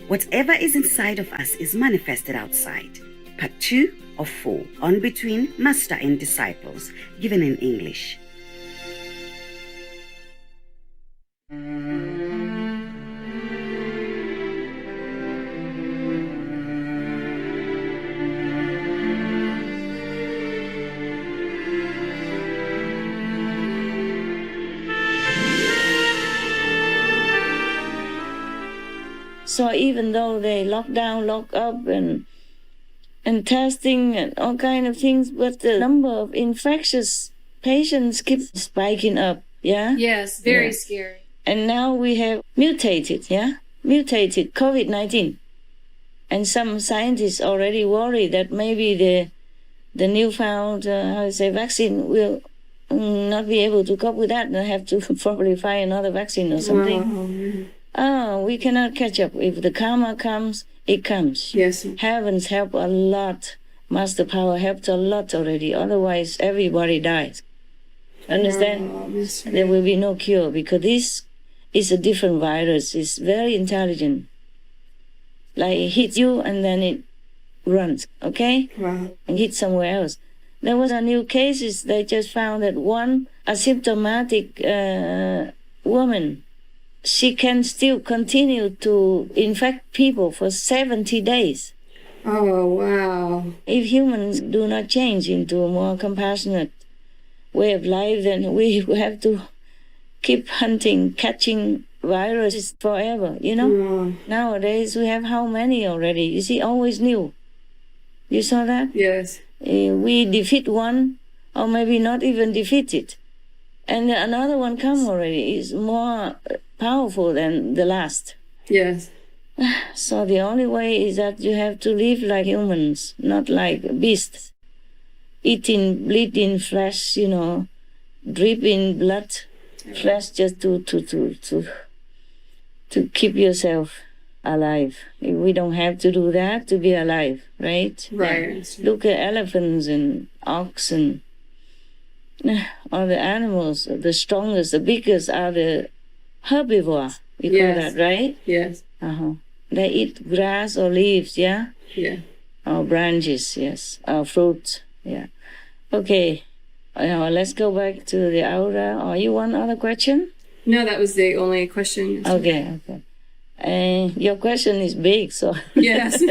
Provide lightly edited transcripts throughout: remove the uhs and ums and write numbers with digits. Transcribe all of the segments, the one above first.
Whatever is inside of us is manifested outside. Part 2 of 4 on between Master and Disciples, given in English. So even though they lock down, lock up, and testing and all kind of things, but the number of infectious patients keeps spiking up. Yeah. Yes, very scary. And now we have mutated COVID-19, and some scientists already worry that maybe the newfound vaccine will not be able to cope with that, and have to probably find another vaccine or something. Wow. Oh, we cannot catch up. If the karma comes, it comes. Yes. Heavens help a lot. Master Power helped a lot already. Otherwise, everybody dies. Understand? Wow, there will be no cure, because this is a different virus. It's very intelligent. Like it hits you and then it runs, okay? Wow. And hits somewhere else. There was a new cases. They just found that one asymptomatic woman, she can still continue to infect people for 70 days. Oh, wow. If humans do not change into a more compassionate way of life, then we have to keep hunting, catching viruses forever, you know? Wow. Nowadays, we have how many already? You see, always new. You saw that? Yes. We defeat one, or maybe not even defeat it. And another one come already. Is more powerful than the last. Yes. So the only way is that you have to live like humans, not like beasts. Eating, bleeding flesh, you know, dripping blood, flesh, just to keep yourself alive. We don't have to do that to be alive, right? Right. Yeah. Look at elephants and oxen. All the animals, the strongest, the biggest are the herbivore. We call that, right? Yes. They eat grass or leaves, yeah? Yeah. Or branches, yes. Or fruits, yeah. Okay. Now let's go back to the aura. Or you want other question? No, that was the only question. Okay. Your question is big, so... Yes.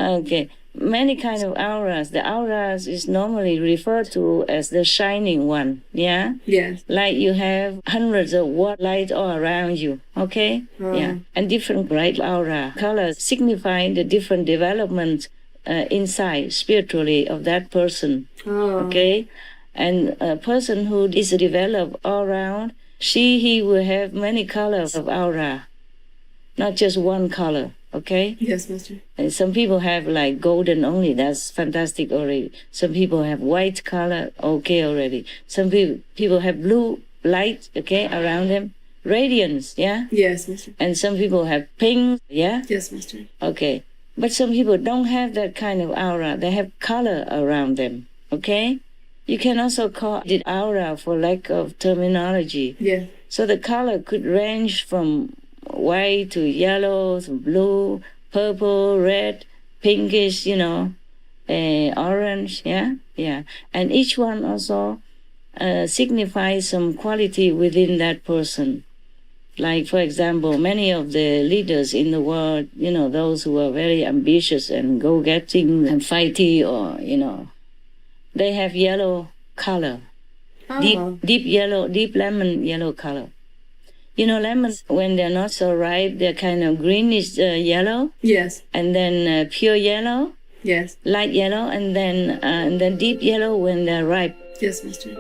Okay. Many kind of auras. The auras is normally referred to as the shining one, yeah? Yes. Like you have hundreds of watt light all around you, okay? Yeah. And different bright aura colors signify the different development inside, spiritually, of that person, okay? And a person who is developed all around, he will have many colors of aura, not just one color. Okay? Yes, Master. And some people have like golden only. That's fantastic already. Some people have white color. Okay already. Some people have blue light, okay, around them. Radiance, yeah? Yes, Master. And some people have pink, yeah? Yes, Master. Okay. But some people don't have that kind of aura. They have color around them, okay? You can also call it aura for lack of terminology. Yeah. So the color could range from white to yellow to blue, purple, red, pinkish, you know, orange, yeah? And each one also signifies some quality within that person. Like, for example, many of the leaders in the world, you know, those who are very ambitious and go-getting and fighty, or, you know, they have yellow color. Deep yellow, deep lemon yellow color. You know, lemons, when they're not so ripe, they're kind of greenish yellow. Yes. And then pure yellow. Yes. Light yellow, and then deep yellow when they're ripe. Yes, Master.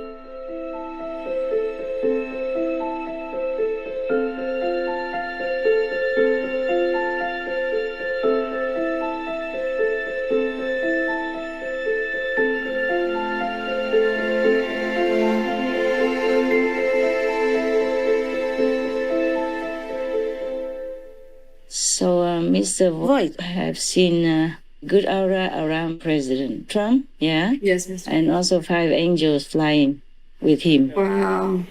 So, Mr. Voigt, I have seen good aura around President Trump, yeah? Yes, Mr. And also 5 angels flying with him. Wow.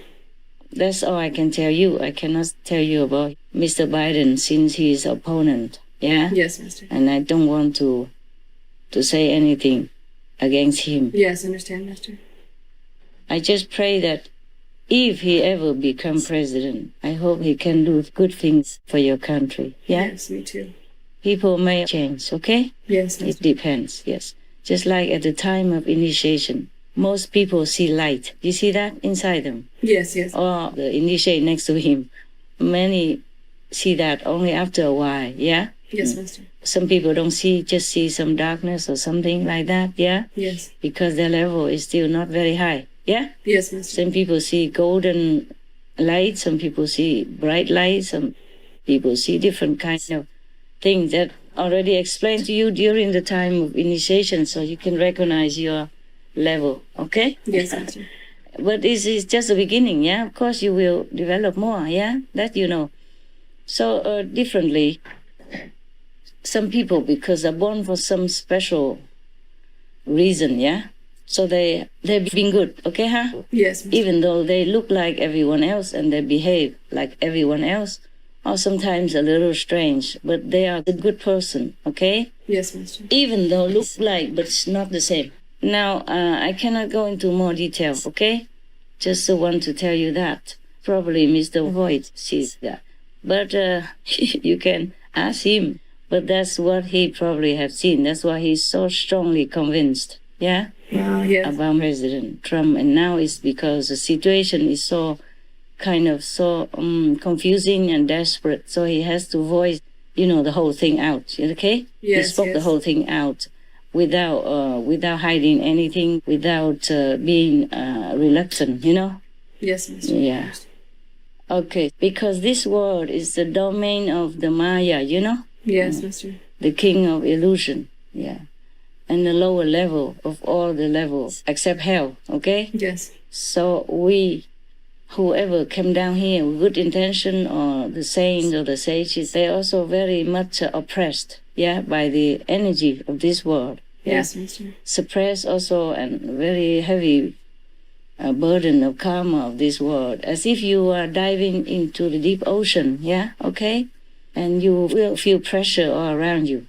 That's all I can tell you. I cannot tell you about Mr. Biden since he is opponent. Yeah? Yes, Master. And I don't want to say anything against him. Yes, understand, Master. I just pray that if he ever become president, I hope he can do good things for your country. Yeah? Yes, me too. People may change, okay? Yes, It Master. depends, yes. Just like at the time of initiation, most people see light. You see that inside them? Yes, yes. Or the initiate next to him. Many see that only after a while, yeah? Yes, Master. Some people don't see, just see some darkness or something like that, yeah? Yes. Because their level is still not very high, yeah? Yes, Master. Some people see golden light, some people see bright light, some people see different kinds of things that already explained to you during the time of initiation, so you can recognize your level, okay? Yes, Master. But this is just the beginning, yeah? Of course you will develop more, yeah? That you know. So differently, some people, because they're born for some special reason, yeah? So they've been good, okay, huh? Yes, Master. Even though they look like everyone else and they behave like everyone else, or sometimes a little strange, but they are a good person, okay? Yes, Master. Even though look like, but it's not the same. Now, I cannot go into more detail, okay? Just want to tell you that. Probably Mr. Voigt sees that. But you can ask him. But that's what he probably have seen. That's why he's so strongly convinced, yeah? Wow, yes. About President Trump. And now it's because the situation is so confusing and desperate. So he has to voice, the whole thing out, okay? Yes, he spoke the yes. whole thing out without hiding anything, without being reluctant, Yes, Master. Yeah. Okay, because this world is the domain of the Maya, Yes, Master. the king of illusion, yeah. And the lower level of all the levels, except hell, okay? Yes. So whoever came down here with good intention, or the saints or the sages, they're also very much oppressed, yeah, by the energy of this world. Yeah? Yes, Master. Suppressed also, and very heavy burden of karma of this world, as if you are diving into the deep ocean, yeah, okay? And you will feel pressure all around you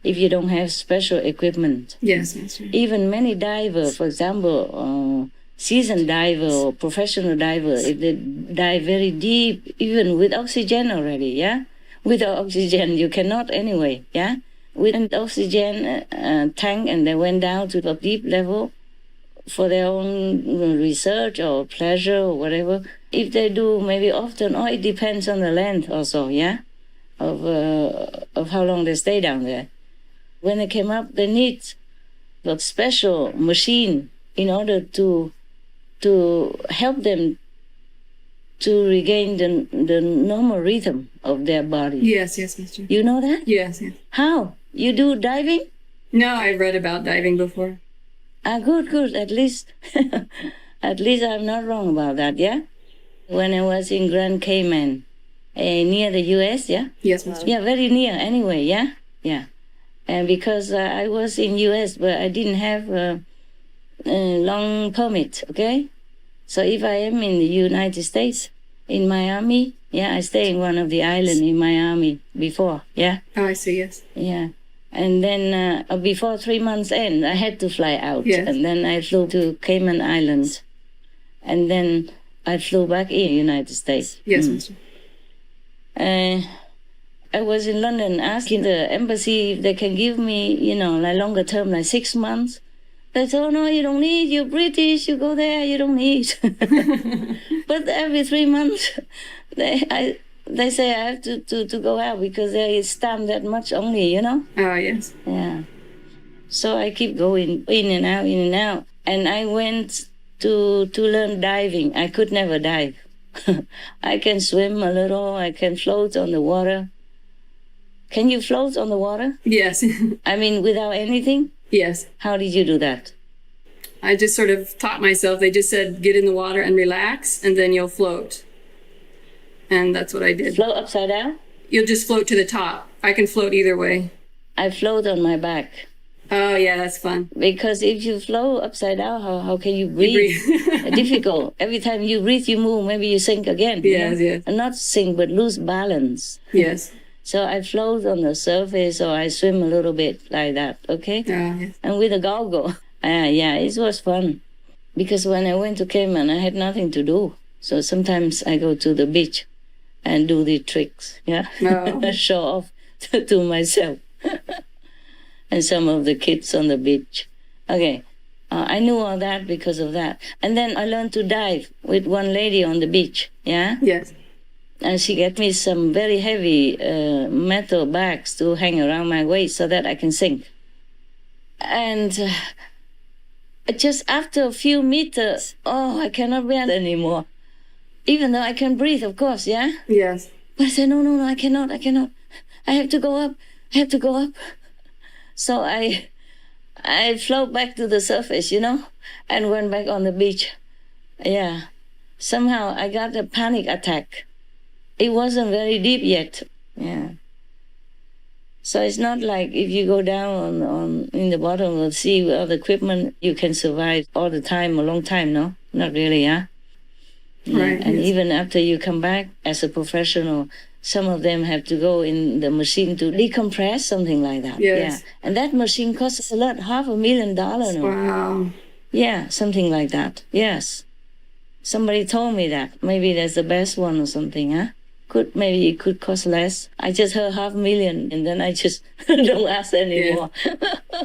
if you don't have special equipment. Yes, Master. Even many divers, for example, seasoned diver or professional diver, if they dive very deep, even with oxygen already, yeah? Without oxygen, you cannot anyway, yeah? With an oxygen tank, and they went down to the deep level for their own research or pleasure or whatever. If they do, maybe often, or it depends on the length also, yeah? Of how long they stay down there. When they came up, they need a special machine in order to help them to regain the normal rhythm of their body. Yes, yes, Master. You know that? Yes, yes. How? You do diving? No, I've read about diving before. Good. At least I'm not wrong about that, yeah? When I was in Grand Cayman, near the U.S., yeah? Yes, Master. Yeah, very near anyway, yeah? Yeah. And because I was in U.S., but I didn't have a long permit, okay? So if I am in the United States, in Miami, yeah, I stay in one of the islands in Miami before, yeah? Oh, I see, yes. Yeah. And then before 3 months end, I had to fly out. Yes. And then I flew to Cayman Islands. And then I flew back in United States. Yes, Master. I was in London asking the embassy if they can give me, like longer term, like 6 months. They said, oh, no, you don't need. You're British. You go there. You don't need. But every 3 months, they say I have to go out because they stamp that much only, Oh, yes. Yeah. So I keep going in and out. And I went to learn diving. I could never dive. I can swim a little. I can float on the water. Can you float on the water? Yes. I mean, without anything? Yes. How did you do that? I just sort of taught myself. They just said, get in the water and relax, and then you'll float. And that's what I did. Float upside down? You'll just float to the top. I can float either way. I float on my back. Oh, yeah, that's fun. Because if you float upside down, how can you breathe? Difficult. Every time you breathe, you move. Maybe you sink again. Yes, yes. And not sink, but lose balance. Yes. So I float on the surface or I swim a little bit like that, okay? Yes. And with a goggle. Yeah, it was fun. Because when I went to Cayman, I had nothing to do. So sometimes I go to the beach and do the tricks, yeah? Oh. Show off to myself and some of the kids on the beach. Okay, I knew all that because of that. And then I learned to dive with one lady on the beach, yeah? Yes. And she gave me some very heavy metal bags to hang around my waist so that I can sink. And just after a few meters, I cannot bear it anymore. Even though I can breathe, of course, yeah? Yes. But I said, no, I cannot. I have to go up. So I float back to the surface, and went back on the beach. Yeah. Somehow I got a panic attack. It wasn't very deep yet. Yeah. So it's not like if you go down on in the bottom of the sea with all the equipment, you can survive all the time, a long time, no? Not really, yeah? Right. And yes. even after you come back as a professional, some of them have to go in the machine to decompress, something like that. Yes. Yeah. And that machine costs a lot, $500,000. No? Wow. Yeah, something like that. Yes. Somebody told me that. Maybe that's the best one or something, huh? Maybe it could cost less. I just heard $500,000 and then I just don't ask anymore. Yeah.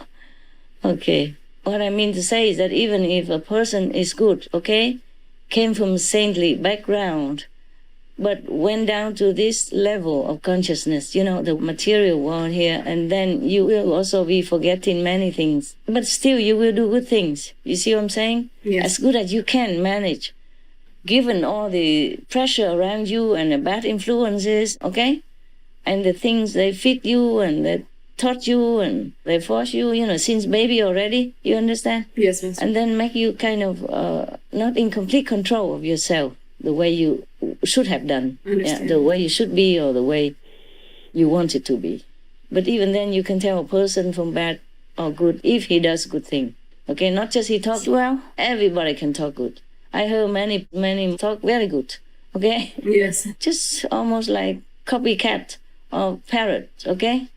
Okay. What I mean to say is that even if a person is good, okay, came from a saintly background, but went down to this level of consciousness, the material world here, and then you will also be forgetting many things. But still, you will do good things. You see what I'm saying? Yes. As good as you can manage, given all the pressure around you and the bad influences, okay? And the things they feed you and they taught you and they force you, since baby already, you understand? Yes, Miss. And then make you kind of not in complete control of yourself, the way you should have done. Yeah, the way you should be or the way you want it to be. But even then you can tell a person from bad or good if he does good thing. Okay, not just he talks well, everybody can talk good. I heard many talk very good. Okay? Yes. Just almost like copycat or parrot, okay?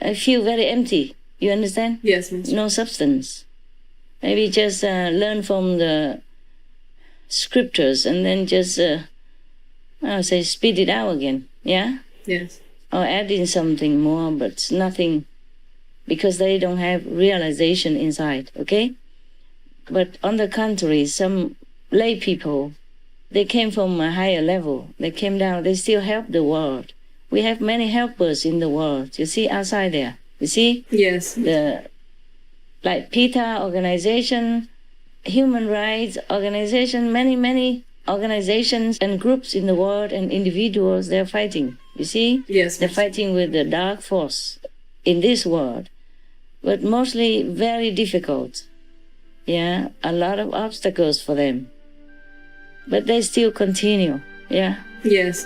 I feel very empty. You understand? Yes, Miss. No substance. Maybe just learn from the scriptures and then just, spit it out again. Yeah? Yes. Or add in something more, but it's nothing, because they don't have realization inside, okay? But on the contrary, some lay people, they came from a higher level. They came down, they still help the world. We have many helpers in the world. You see outside there. You see? Yes. Like PETA organization, human rights organization, many organizations and groups in the world and individuals, they're fighting. You see? Yes. They're fighting with the dark force in this world. But mostly very difficult. Yeah, a lot of obstacles for them. But they still continue. Yeah. Yes.